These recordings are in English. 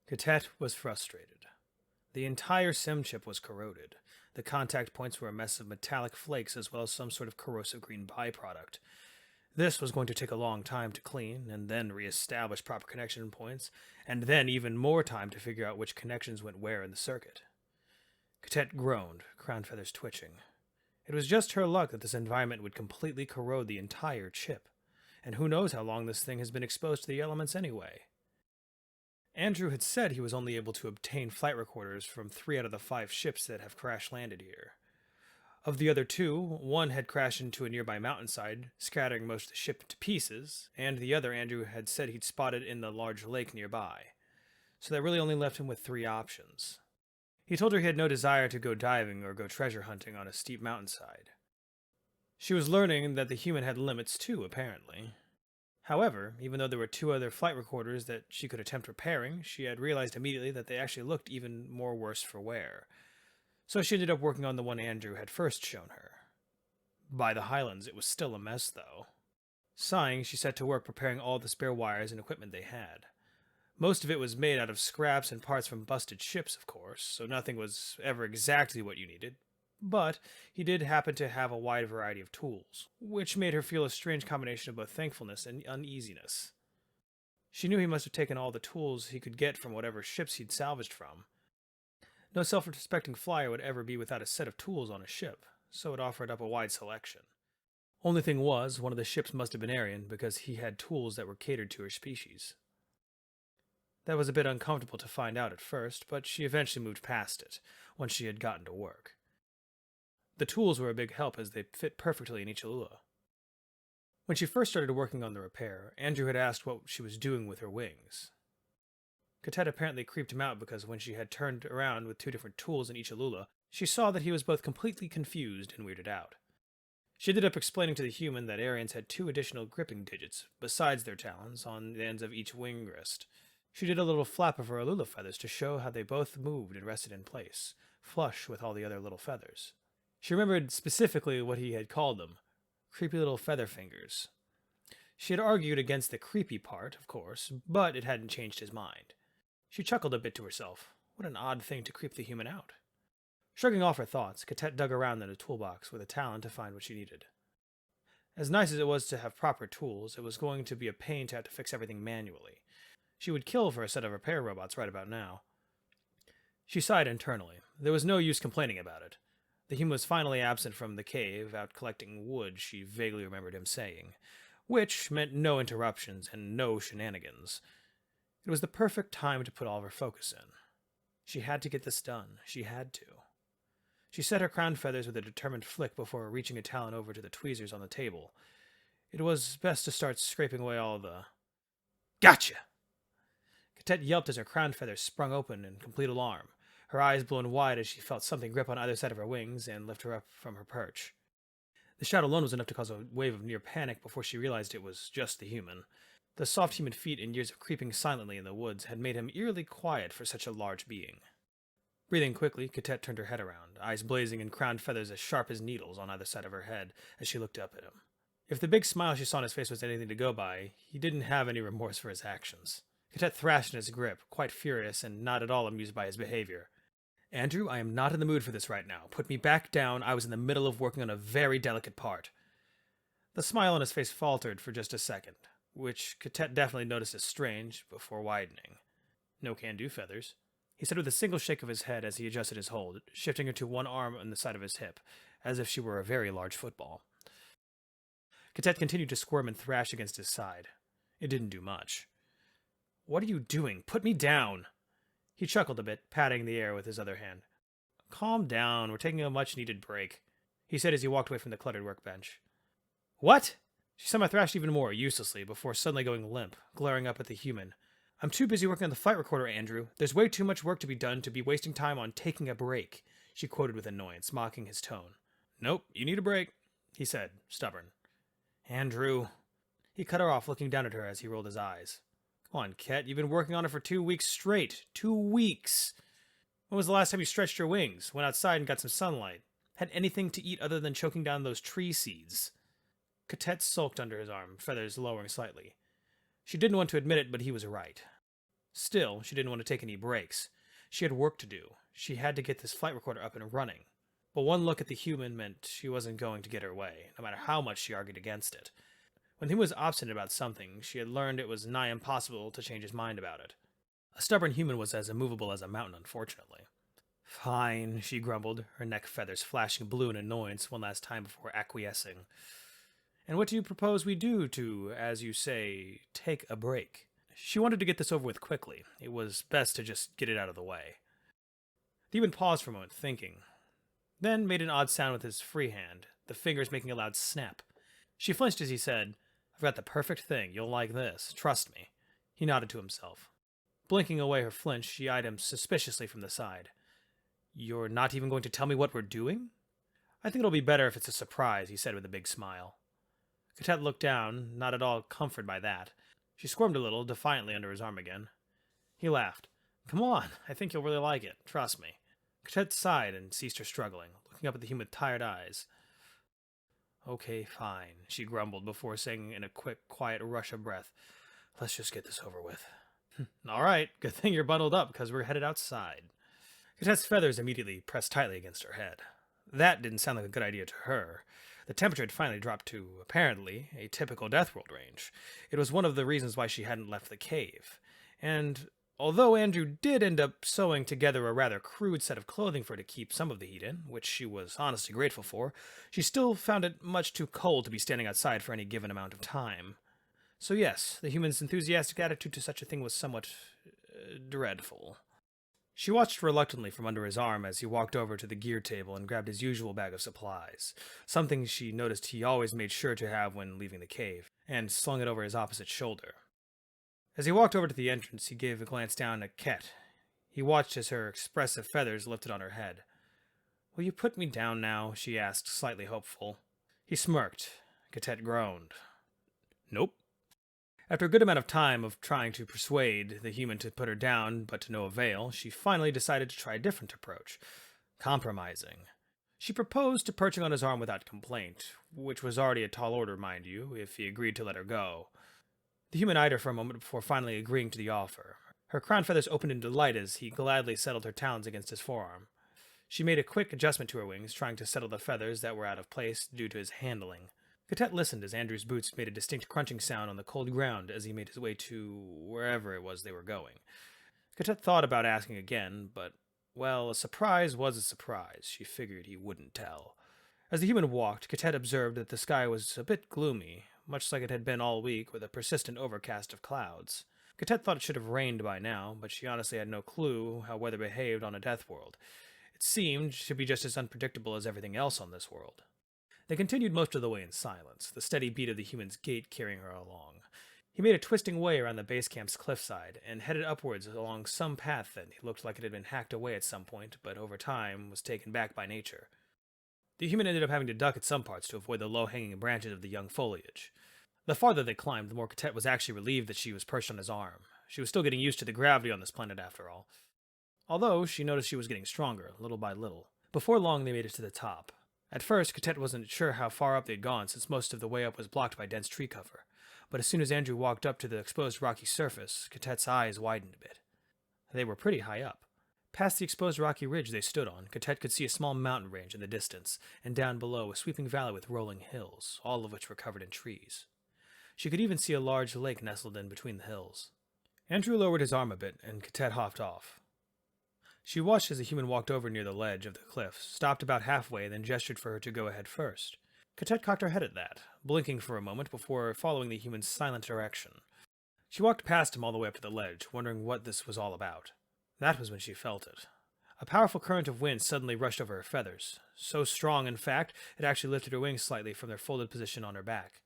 Catet was frustrated. The entire sim chip was corroded. The contact points were a mess of metallic flakes as well as some sort of corrosive green byproduct. This was going to take a long time to clean, and then re-establish proper connection points, and then even more time to figure out which connections went where in the circuit. Catet groaned, crown feathers twitching. It was just her luck that this environment would completely corrode the entire chip, and who knows how long this thing has been exposed to the elements anyway. Andrew had said he was only able to obtain flight recorders from 3 out of the 5 ships that have crash-landed here. Of the other 2, one had crashed into a nearby mountainside, scattering most of the ship to pieces, and the other Andrew had said he'd spotted in the large lake nearby. So that really only left him with 3 options. He told her he had no desire to go diving or go treasure hunting on a steep mountainside. She was learning that the human had limits too, apparently. However, even though there were 2 other flight recorders that she could attempt repairing, she had realized immediately that they actually looked even more worse for wear. So she ended up working on the one Andrew had first shown her. By the Highlands, it was still a mess, though. Sighing, she set to work preparing all the spare wires and equipment they had. Most of it was made out of scraps and parts from busted ships, of course, so nothing was ever exactly what you needed. But he did happen to have a wide variety of tools, which made her feel a strange combination of both thankfulness and uneasiness. She knew he must have taken all the tools he could get from whatever ships he'd salvaged from. No self-respecting flyer would ever be without a set of tools on a ship, so it offered up a wide selection. Only thing was, one of the ships must have been Aryan because he had tools that were catered to her species. That was a bit uncomfortable to find out at first, but she eventually moved past it, once she had gotten to work. The tools were a big help as they fit perfectly in each Alula. When she first started working on the repair, Andrew had asked what she was doing with her wings. Catet apparently creeped him out because when she had turned around with 2 different tools in each Alula, she saw that he was both completely confused and weirded out. She ended up explaining to the human that Aryans had 2 additional gripping digits, besides their talons, on the ends of each wing wrist. She did a little flap of her Alula feathers to show how they both moved and rested in place, flush with all the other little feathers. She remembered specifically what he had called them, creepy little feather fingers. She had argued against the creepy part, of course, but it hadn't changed his mind. She chuckled a bit to herself. What an odd thing to creep the human out. Shrugging off her thoughts, Catet dug around in a toolbox with a talon to find what she needed. As nice as it was to have proper tools, it was going to be a pain to have to fix everything manually. She would kill for a set of repair robots right about now. She sighed internally. There was no use complaining about it. The human was finally absent from the cave, out collecting wood, she vaguely remembered him saying, which meant no interruptions and no shenanigans. It was the perfect time to put all of her focus in. She had to get this done. She had to. She set her crown feathers with a determined flick before reaching a talon over to the tweezers on the table. It was best to start scraping away all the... Gotcha! Catet yelped as her crown feathers sprung open in complete alarm, her eyes blown wide as she felt something grip on either side of her wings and lift her up from her perch. The shout alone was enough to cause a wave of near panic before she realized it was just the human. The soft human feet and years of creeping silently in the woods had made him eerily quiet for such a large being. Breathing quickly, Catet turned her head around, eyes blazing and crowned feathers as sharp as needles on either side of her head as she looked up at him. If the big smile she saw on his face was anything to go by, he didn't have any remorse for his actions. Catet thrashed in his grip, quite furious and not at all amused by his behavior. Andrew, I am not in the mood for this right now. Put me back down. I was in the middle of working on a very delicate part. The smile on his face faltered for just a second, which Catet definitely noticed as strange, before widening. No can-do feathers, he said with a single shake of his head as he adjusted his hold, shifting her to one arm on the side of his hip, as if she were a very large football. Catet continued to squirm and thrash against his side. It didn't do much. What are you doing? Put me down! He chuckled a bit, patting the air with his other hand. Calm down, we're taking a much-needed break, he said as he walked away from the cluttered workbench. What? She semi-thrashed even more, uselessly, before suddenly going limp, glaring up at the human. I'm too busy working on the flight recorder, Andrew. There's way too much work to be done to be wasting time on taking a break, she quoted with annoyance, mocking his tone. Nope, you need a break, he said, stubborn. Andrew. He cut her off, looking down at her as he rolled his eyes. Come on, Ket, you've been working on it for 2 weeks straight. 2 weeks! When was the last time you stretched your wings, went outside and got some sunlight? Had anything to eat other than choking down those tree seeds? Catet sulked under his arm, feathers lowering slightly. She didn't want to admit it, but he was right. Still, she didn't want to take any breaks. She had work to do. She had to get this flight recorder up and running. But one look at the human meant she wasn't going to get her way, no matter how much she argued against it. When he was obstinate about something, she had learned it was nigh impossible to change his mind about it. A stubborn human was as immovable as a mountain, unfortunately. Fine, she grumbled, her neck feathers flashing blue in annoyance one last time before acquiescing. And what do you propose we do to, as you say, take a break? She wanted to get this over with quickly. It was best to just get it out of the way. The human paused for a moment, thinking, then made an odd sound with his free hand, the fingers making a loud snap. She flinched as he said, I've got the perfect thing. You'll like this. Trust me. He nodded to himself. Blinking away her flinch, she eyed him suspiciously from the side. You're not even going to tell me what we're doing? I think it'll be better if it's a surprise, he said with a big smile. Cadet looked down, not at all comforted by that. She squirmed a little, defiantly under his arm again. He laughed. Come on, I think you'll really like it. Trust me. Cadet sighed and ceased her struggling, looking up at the human with tired eyes. Okay, fine, she grumbled before saying in a quick, quiet rush of breath, let's just get this over with. All right, good thing you're bundled up, because we're headed outside. Cadet's feathers immediately pressed tightly against her head. That didn't sound like a good idea to her. The temperature had finally dropped to, apparently, a typical Deathworld range. It was one of the reasons why she hadn't left the cave. And although Andrew did end up sewing together a rather crude set of clothing for her to keep some of the heat in, which she was honestly grateful for, she still found it much too cold to be standing outside for any given amount of time. So yes, the human's enthusiastic attitude to such a thing was somewhat dreadful. She watched reluctantly from under his arm as he walked over to the gear table and grabbed his usual bag of supplies, something she noticed he always made sure to have when leaving the cave, and slung it over his opposite shoulder. As he walked over to the entrance, he gave a glance down at Ket. He watched as her expressive feathers lifted on her head. Will you put me down now? She asked, slightly hopeful. He smirked. Ket groaned. Nope. After a good amount of time of trying to persuade the human to put her down, but to no avail, she finally decided to try a different approach. Compromising. She proposed to perching on his arm without complaint, which was already a tall order, mind you, if he agreed to let her go. The human eyed her for a moment before finally agreeing to the offer. Her crown feathers opened in delight as he gladly settled her talons against his forearm. She made a quick adjustment to her wings, trying to settle the feathers that were out of place due to his handling. Cadet listened as Andrew's boots made a distinct crunching sound on the cold ground as he made his way to wherever it was they were going. Cadet thought about asking again, but, well, a surprise was a surprise. She figured he wouldn't tell. As the human walked, Cadet observed that the sky was a bit gloomy, much like it had been all week, with a persistent overcast of clouds. Cadet thought it should have rained by now, but she honestly had no clue how weather behaved on a death world. It seemed to be just as unpredictable as everything else on this world. They continued most of the way in silence, the steady beat of the human's gait carrying her along. He made a twisting way around the base camp's cliffside, and headed upwards along some path that looked like it had been hacked away at some point, but over time was taken back by nature. The human ended up having to duck at some parts to avoid the low-hanging branches of the young foliage. The farther they climbed, the more Cadet was actually relieved that she was perched on his arm. She was still getting used to the gravity on this planet after all. Although, she noticed she was getting stronger, little by little. Before long, they made it to the top. At first, Cadet wasn't sure how far up they'd gone, since most of the way up was blocked by dense tree cover. But as soon as Andrew walked up to the exposed rocky surface, Cadet's eyes widened a bit. They were pretty high up. Past the exposed rocky ridge they stood on, Cadet could see a small mountain range in the distance, and down below a sweeping valley with rolling hills, all of which were covered in trees. She could even see a large lake nestled in between the hills. Andrew lowered his arm a bit, and Cadet hopped off. She watched as the human walked over near the ledge of the cliff, stopped about halfway, then gestured for her to go ahead first. Cadet cocked her head at that, blinking for a moment before following the human's silent direction. She walked past him all the way up to the ledge, wondering what this was all about. That was when she felt it. A powerful current of wind suddenly rushed over her feathers. So strong, in fact, it actually lifted her wings slightly from their folded position on her back.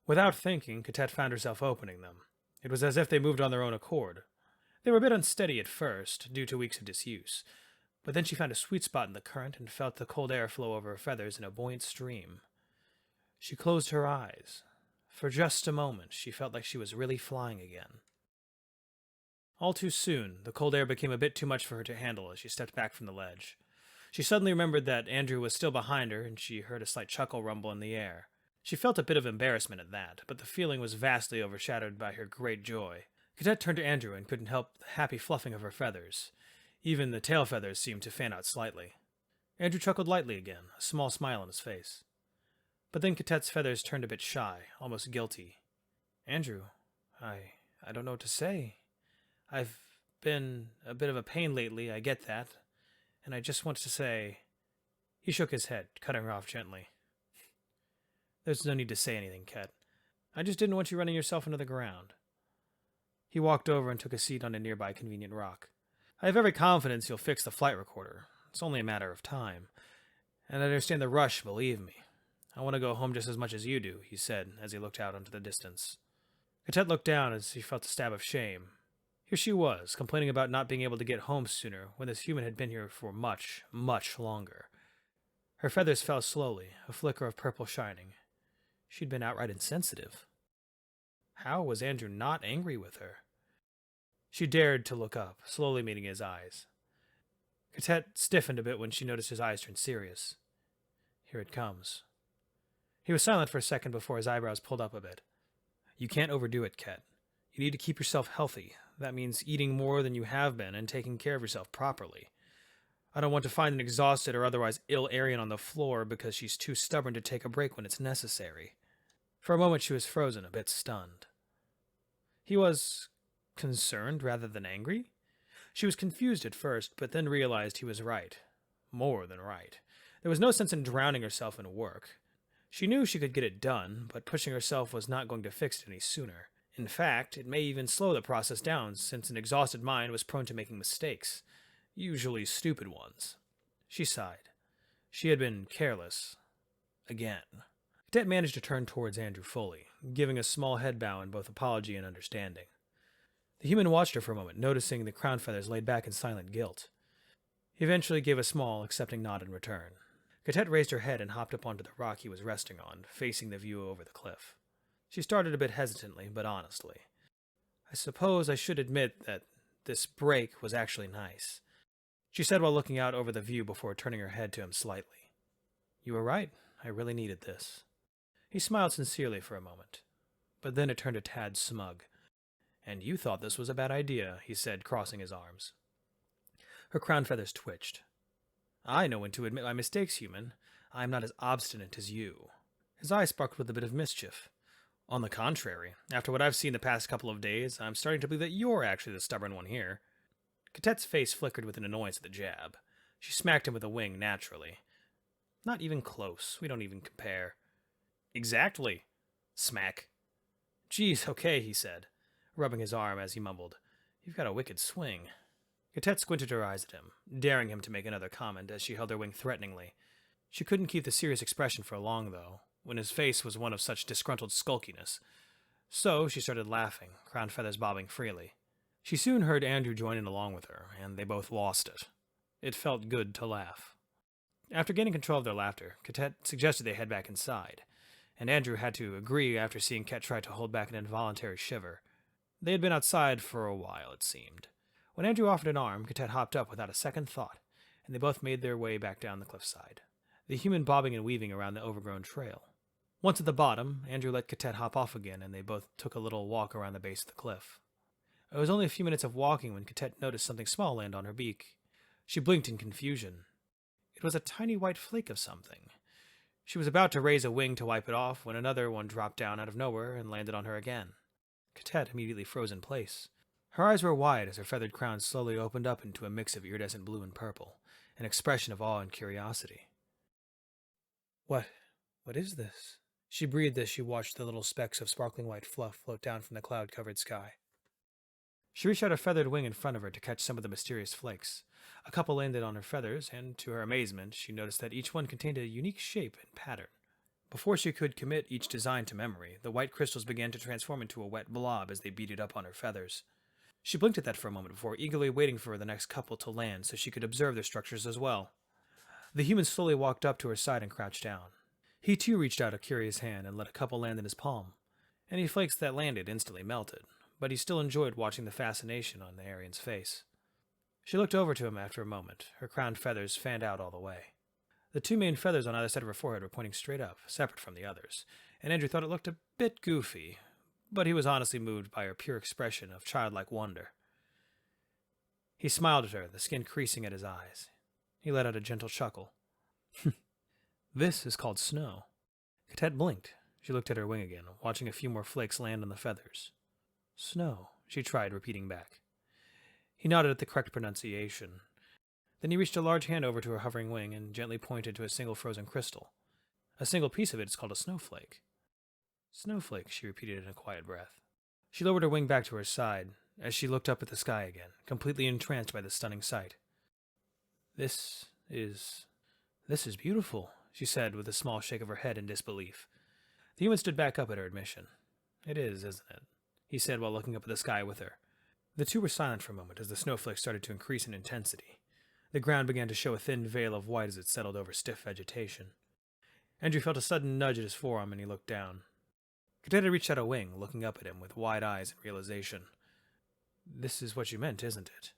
Without thinking, Cadet found herself opening them. It was as if they moved on their own accord. They were a bit unsteady at first, due to weeks of disuse, but then she found a sweet spot in the current and felt the cold air flow over her feathers in a buoyant stream. She closed her eyes. For just a moment, she felt like she was really flying again. All too soon, the cold air became a bit too much for her to handle as she stepped back from the ledge. She suddenly remembered that Andrew was still behind her, and she heard a slight chuckle rumble in the air. She felt a bit of embarrassment at that, but the feeling was vastly overshadowed by her great joy. Cadet turned to Andrew and couldn't help the happy fluffing of her feathers. Even the tail feathers seemed to fan out slightly. Andrew chuckled lightly again, a small smile on his face. But then Catet's feathers turned a bit shy, almost guilty. Andrew, I don't know what to say. I've been a bit of a pain lately, I get that. And I just want to say... He shook his head, cutting her off gently. There's no need to say anything, Ket. I just didn't want you running yourself into the ground. He walked over and took a seat on a nearby convenient rock. I have every confidence you'll fix the flight recorder. It's only a matter of time. And I understand the rush, believe me. I want to go home just as much as you do, he said, as he looked out into the distance. Cadet looked down as he felt a stab of shame. Here she was, complaining about not being able to get home sooner, when this human had been here for much, much longer. Her feathers fell slowly, a flicker of purple shining. She'd been outright insensitive. How was Andrew not angry with her? She dared to look up, slowly meeting his eyes. Cadet stiffened a bit when she noticed his eyes turn serious. Here it comes. He was silent for a second before his eyebrows pulled up a bit. You can't overdo it, Ket. You need to keep yourself healthy. That means eating more than you have been and taking care of yourself properly. I don't want to find an exhausted or otherwise ill Aryan on the floor because she's too stubborn to take a break when it's necessary. For a moment she was frozen, a bit stunned. He was concerned rather than angry. She was confused at first, but then realized he was right. More than right. There was no sense in drowning herself in work. She knew she could get it done, but pushing herself was not going to fix it any sooner. In fact, it may even slow the process down, since an exhausted mind was prone to making mistakes, usually stupid ones. She sighed. She had been careless. Again. Cadet managed to turn towards Andrew fully, giving a small head bow in both apology and understanding. The human watched her for a moment, noticing the crown feathers laid back in silent guilt. He eventually gave a small, accepting nod in return. Cadet raised her head and hopped up onto the rock he was resting on, facing the view over the cliff. She started a bit hesitantly, but honestly. I suppose I should admit that this break was actually nice, she said while looking out over the view before turning her head to him slightly. You were right. I really needed this. He smiled sincerely for a moment, but then it turned a tad smug. And you thought this was a bad idea, he said, crossing his arms. Her crown feathers twitched. I know when to admit my mistakes, human. I am not as obstinate as you. His eyes sparkled with a bit of mischief. On the contrary, after what I've seen the past couple of days, I'm starting to believe that you're actually the stubborn one here. Catet's face flickered with an annoyance at the jab. She smacked him with a wing naturally. Not even close. We don't even compare. Exactly. Smack. Geez, okay, he said, rubbing his arm as he mumbled. You've got a wicked swing. Catet squinted her eyes at him, daring him to make another comment as she held her wing threateningly. She couldn't keep the serious expression for long, though, when his face was one of such disgruntled sulkiness. So she started laughing, crown feathers bobbing freely. She soon heard Andrew join in along with her, and they both lost it. It felt good to laugh. After gaining control of their laughter, Cadet suggested they head back inside, and Andrew had to agree after seeing Ket try to hold back an involuntary shiver. They had been outside for a while, it seemed. When Andrew offered an arm, Cadet hopped up without a second thought, and they both made their way back down the cliffside, the human bobbing and weaving around the overgrown trail. Once at the bottom, Andrew let Cadet hop off again, and they both took a little walk around the base of the cliff. It was only a few minutes of walking when Cadet noticed something small land on her beak. She blinked in confusion. It was a tiny white flake of something. She was about to raise a wing to wipe it off when another one dropped down out of nowhere and landed on her again. Cadet immediately froze in place. Her eyes were wide as her feathered crown slowly opened up into a mix of iridescent blue and purple, an expression of awe and curiosity. What is this? She breathed as she watched the little specks of sparkling white fluff float down from the cloud-covered sky. She reached out a feathered wing in front of her to catch some of the mysterious flakes. A couple landed on her feathers, and to her amazement, she noticed that each one contained a unique shape and pattern. Before she could commit each design to memory, the white crystals began to transform into a wet blob as they beaded up on her feathers. She blinked at that for a moment before eagerly waiting for the next couple to land so she could observe their structures as well. The human slowly walked up to her side and crouched down. He too reached out a curious hand and let a couple land in his palm. Any flakes that landed instantly melted, but he still enjoyed watching the fascination on the Aryan's face. She looked over to him after a moment, her crowned feathers fanned out all the way. The two main feathers on either side of her forehead were pointing straight up, separate from the others, and Andrew thought it looked a bit goofy, but he was honestly moved by her pure expression of childlike wonder. He smiled at her, the skin creasing at his eyes. He let out a gentle chuckle. This is called snow. Cadet blinked. She looked at her wing again, watching a few more flakes land on the feathers. Snow, she tried, repeating back. He nodded at the correct pronunciation. Then he reached a large hand over to her hovering wing and gently pointed to a single frozen crystal. A single piece of it is called a snowflake. Snowflake, she repeated in a quiet breath. She lowered her wing back to her side as she looked up at the sky again, completely entranced by the stunning sight. This is beautiful, she said with a small shake of her head in disbelief. The human stood back up at her admission. It is, isn't it? He said while looking up at the sky with her. The two were silent for a moment as the snowflakes started to increase in intensity. The ground began to show a thin veil of white as it settled over stiff vegetation. Andrew felt a sudden nudge at his forearm and he looked down. Cadet had reached out a wing, looking up at him with wide eyes in realization. This is what you meant, isn't it?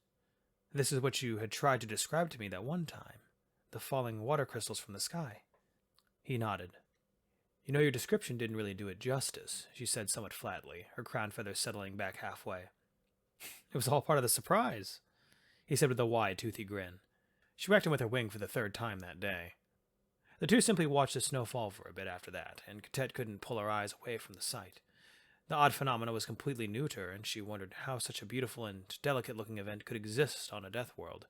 This is what you had tried to describe to me that one time. The falling water crystals from the sky. He nodded. You know, your description didn't really do it justice, she said somewhat flatly, her crown feathers settling back halfway. It was all part of the surprise, he said with a wide, toothy grin. She whacked him with her wing for the third time that day. The two simply watched the snow fall for a bit after that, and Cadet couldn't pull her eyes away from the sight. The odd phenomena was completely new to her, and she wondered how such a beautiful and delicate-looking event could exist on a death world.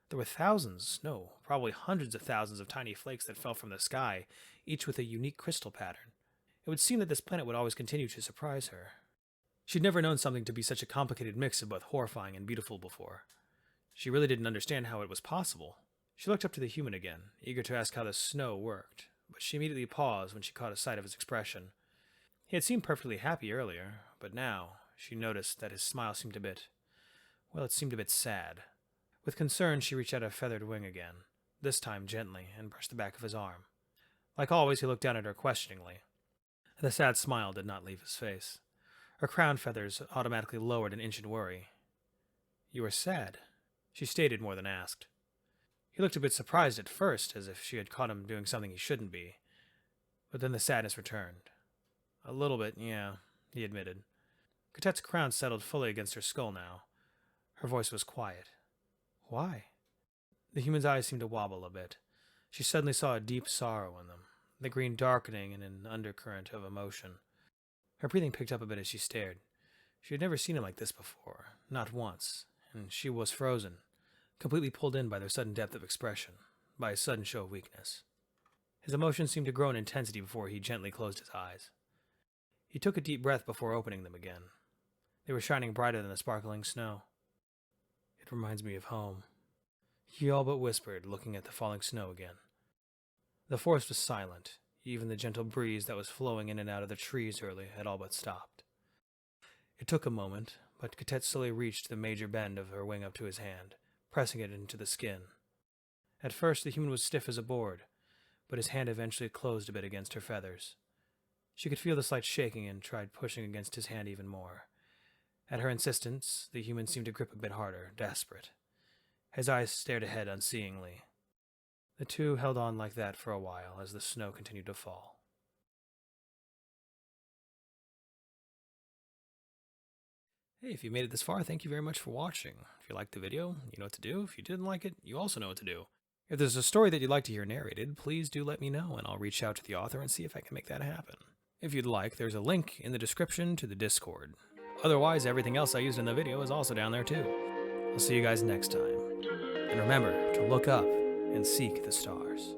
There were thousands, no, probably hundreds of thousands of tiny flakes that fell from the sky, each with a unique crystal pattern. It would seem that this planet would always continue to surprise her. She'd never known something to be such a complicated mix of both horrifying and beautiful before. She really didn't understand how it was possible. She looked up to the human again, eager to ask how the snow worked, but she immediately paused when she caught a sight of his expression. He had seemed perfectly happy earlier, but now she noticed that his smile seemed a bit sad. With concern, she reached out a feathered wing again, this time gently, and brushed the back of his arm. Like always, he looked down at her questioningly. The sad smile did not leave his face. Her crown feathers automatically lowered an inch in worry. You are sad, she stated more than asked. He looked a bit surprised at first, as if she had caught him doing something he shouldn't be. But then the sadness returned. A little bit, yeah, he admitted. Cadet's crown settled fully against her skull now. Her voice was quiet. Why? The human's eyes seemed to wobble a bit. She suddenly saw a deep sorrow in them, the green darkening in an undercurrent of emotion. Her breathing picked up a bit as she stared. She had never seen him like this before, not once, and she was frozen, completely pulled in by their sudden depth of expression, by his sudden show of weakness. His emotions seemed to grow in intensity before he gently closed his eyes. He took a deep breath before opening them again. They were shining brighter than the sparkling snow. It reminds me of home, he all but whispered, looking at the falling snow again. The forest was silent. Even the gentle breeze that was flowing in and out of the trees early had all but stopped. It took a moment, but Cadet slowly reached the major bend of her wing up to his hand, pressing it into the skin. At first, the human was stiff as a board, but his hand eventually closed a bit against her feathers. She could feel the slight shaking and tried pushing against his hand even more. At her insistence, the human seemed to grip a bit harder, desperate. His eyes stared ahead unseeingly. The two held on like that for a while as the snow continued to fall. Hey, if you made it this far, thank you very much for watching. If you liked the video, you know what to do. If you didn't like it, you also know what to do. If there's a story that you'd like to hear narrated, please do let me know, and I'll reach out to the author and see if I can make that happen. If you'd like, there's a link in the description to the Discord. Otherwise, everything else I used in the video is also down there too. I'll see you guys next time. And remember to look up and seek the stars.